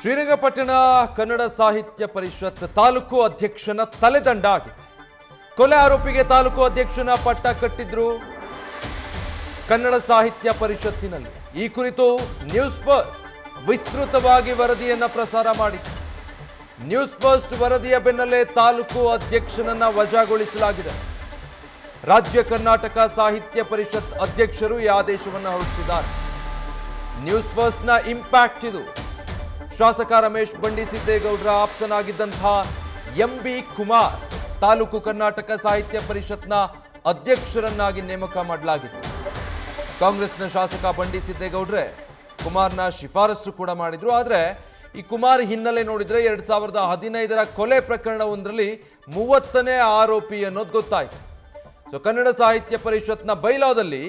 ಶ್ರೀರಂಗಪಟ್ಟಣ ಕನ್ನಡ ಸಾಹಿತ್ಯ ಪರಿಷತ್ ತಾಲೂಕು ಅಧ್ಯಕ್ಷನ ತಲೆದಂಡ ಆಗಿದೆ. ಕೊಲೆ ಆರೋಪಿಗೆ ತಾಲೂಕು ಅಧ್ಯಕ್ಷನ ಪಟ್ಟ ಕಟ್ಟಿದ್ರು ಕನ್ನಡ ಸಾಹಿತ್ಯ ಪರಿಷತ್ತಿನಲ್ಲಿ. ಈ ಕುರಿತು ನ್ಯೂಸ್ ಫಸ್ಟ್ ವಿಸ್ತೃತವಾಗಿ ವರದಿಯನ್ನ ಪ್ರಸಾರ ಮಾಡಿತ್ತು. ನ್ಯೂಸ್ ಫಸ್ಟ್ ವರದಿಯ ಬೆನ್ನಲ್ಲೇ ತಾಲೂಕು ಅಧ್ಯಕ್ಷನನ್ನ ವಜಾಗೊಳಿಸಲಾಗಿದೆ. ರಾಜ್ಯ ಕರ್ನಾಟಕ ಸಾಹಿತ್ಯ ಪರಿಷತ್ ಅಧ್ಯಕ್ಷರು ಈ ಆದೇಶವನ್ನು ಹೊರಡಿಸಿದ್ದಾರೆ. ನ್ಯೂಸ್ ಫಸ್ಟ್ ನ ಇಂಪ್ಯಾಕ್ಟ್ ಇದು. ಶಾಸಕ ರಮೇಶ್ ಬಂಡಿಸಿದ್ದೇಗೌಡರ ಆಪ್ತನಾಗಿದ್ದಂತಹ ಎಂಬಿ ಕುಮಾರ್ ತಾಲೂಕು ಕರ್ನಾಟಕ ಸಾಹಿತ್ಯ ಪರಿಷತ್ನ ಅಧ್ಯಕ್ಷರನ್ನಾಗಿ ನೇಮಕ ಮಾಡಲಾಗಿತ್ತು. ಕಾಂಗ್ರೆಸ್ನ ಶಾಸಕ ಬಂಡಿಸಿದ್ದೇಗೌಡ್ರೆ ಕುಮಾರ್ನ ಶಿಫಾರಸು ಕೂಡ ಮಾಡಿದ್ರು. ಆದರೆ ಈ ಕುಮಾರ್ ಹಿನ್ನೆಲೆ ನೋಡಿದ್ರೆ 2015ರ ಕೊಲೆ ಪ್ರಕರಣವೊಂದರಲ್ಲಿ 30ನೇ ಆರೋಪಿ ಅನ್ನೋದು ಗೊತ್ತಾಯ್ತು. ಸೊ ಕನ್ನಡ ಸಾಹಿತ್ಯ ಪರಿಷತ್ನ ಬೈಲಾದಲ್ಲಿ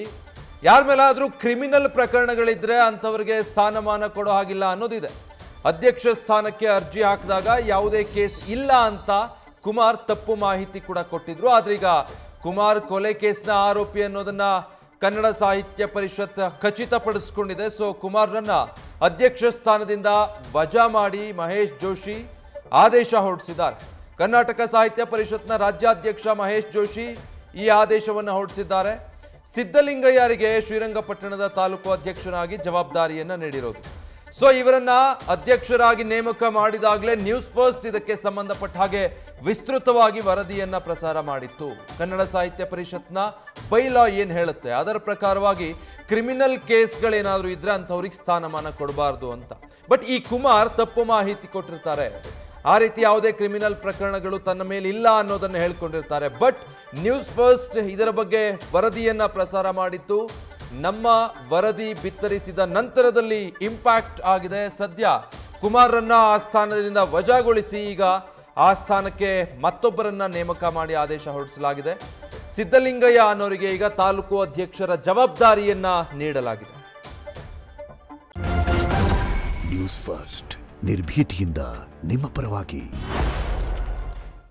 ಯಾರ ಮೇಲಾದ್ರೂ ಕ್ರಿಮಿನಲ್ ಪ್ರಕರಣಗಳಿದ್ರೆ ಅಂಥವರಿಗೆ ಸ್ಥಾನಮಾನ ಕೊಡೋ ಹಾಗಿಲ್ಲ ಅನ್ನೋದಿದೆ. ಅಧ್ಯಕ್ಷ ಸ್ಥಾನಕ್ಕೆ ಅರ್ಜಿ ಹಾಕಿದಾಗ ಯಾವುದೇ ಕೇಸ್ ಇಲ್ಲ ಅಂತ ಕುಮಾರ್ ತಪ್ಪು ಮಾಹಿತಿ ಕೂಡ ಕೊಟ್ಟಿದ್ರು. ಆದ್ರೀಗ ಕುಮಾರ್ ಕೊಲೆ ಕೇಸ್ನ ಆರೋಪಿ ಅನ್ನೋದನ್ನ ಕನ್ನಡ ಸಾಹಿತ್ಯ ಪರಿಷತ್ ಖಚಿತಪಡಿಸಿಕೊಂಡಿದೆ. ಸೊ ಕುಮಾರ್ರನ್ನ ಅಧ್ಯಕ್ಷ ಸ್ಥಾನದಿಂದ ವಜಾ ಮಾಡಿ ಮಹೇಶ್ ಜೋಶಿ ಆದೇಶ ಹೊರಡಿಸಿದ್ದಾರೆ. ಕರ್ನಾಟಕ ಸಾಹಿತ್ಯ ಪರಿಷತ್ನ ರಾಜ್ಯಾಧ್ಯಕ್ಷ ಮಹೇಶ್ ಜೋಶಿ ಈ ಆದೇಶವನ್ನು ಹೊರಡಿಸಿದ್ದಾರೆ. ಸಿದ್ದಲಿಂಗಯ್ಯರಿಗೆ ಶ್ರೀರಂಗಪಟ್ಟಣದ ತಾಲೂಕು ಅಧ್ಯಕ್ಷನಾಗಿ ಜವಾಬ್ದಾರಿಯನ್ನ ನೀಡಿರೋದು. ಸೊ ಇವರನ್ನ ಅಧ್ಯಕ್ಷರಾಗಿ ನೇಮಕ ಮಾಡಿದಾಗಲೇ ನ್ಯೂಸ್ ಫಸ್ಟ್ ಇದಕ್ಕೆ ಸಂಬಂಧಪಟ್ಟ ಹಾಗೆ ವಿಸ್ತೃತವಾಗಿ ವರದಿಯನ್ನ ಪ್ರಸಾರ ಮಾಡಿತ್ತು. ಕನ್ನಡ ಸಾಹಿತ್ಯ ಪರಿಷತ್ನ ಬೈಲಾ ಏನ್ ಹೇಳುತ್ತೆ ಅದರ ಪ್ರಕಾರವಾಗಿ ಕ್ರಿಮಿನಲ್ ಕೇಸ್ಗಳೇನಾದ್ರೂ ಇದ್ರೆ ಅಂಥವ್ರಿಗೆ ಸ್ಥಾನಮಾನ ಕೊಡಬಾರ್ದು ಅಂತ. ಬಟ್ ಈ ಕುಮಾರ್ ತಪ್ಪು ಮಾಹಿತಿ ಕೊಟ್ಟಿರ್ತಾರೆ. ಆ ರೀತಿ ಯಾವುದೇ ಕ್ರಿಮಿನಲ್ ಪ್ರಕರಣಗಳು ತನ್ನ ಮೇಲೆ ಇಲ್ಲ ಅನ್ನೋದನ್ನು ಹೇಳ್ಕೊಂಡಿರ್ತಾರೆ. ಬಟ್ ನ್ಯೂಸ್ ಫಸ್ಟ್ ಇದರ ಬಗ್ಗೆ ವರದಿಯನ್ನ ಪ್ರಸಾರ ಮಾಡಿತ್ತು. ನಮ್ಮ ವರದಿ ಬಿತ್ತರಿಸಿದ ನಂತರದಲ್ಲಿ ಇಂಪ್ಯಾಕ್ಟ್ ಆಗಿದೆ. ಸದ್ಯ ಕುಮಾರ್ರನ್ನ ಆ ಸ್ಥಾನದಿಂದ ವಜಾಗೊಳಿಸಿ ಈಗ ಆ ಸ್ಥಾನಕ್ಕೆ ಮತ್ತೊಬ್ಬರನ್ನ ನೇಮಕ ಮಾಡಿ ಆದೇಶ ಹೊರಡಿಸಲಾಗಿದೆ. ಸಿದ್ದಲಿಂಗಯ್ಯ ಅನ್ನೋರಿಗೆ ಈಗ ತಾಲೂಕು ಅಧ್ಯಕ್ಷರ ಜವಾಬ್ದಾರಿಯನ್ನ ನೀಡಲಾಗಿದೆ. ನ್ಯೂಸ್ ಫಸ್ಟ್ ನಿರ್ಭೀತಿಯಿಂದ ನಿಮ್ಮ ಪರವಾಗಿ.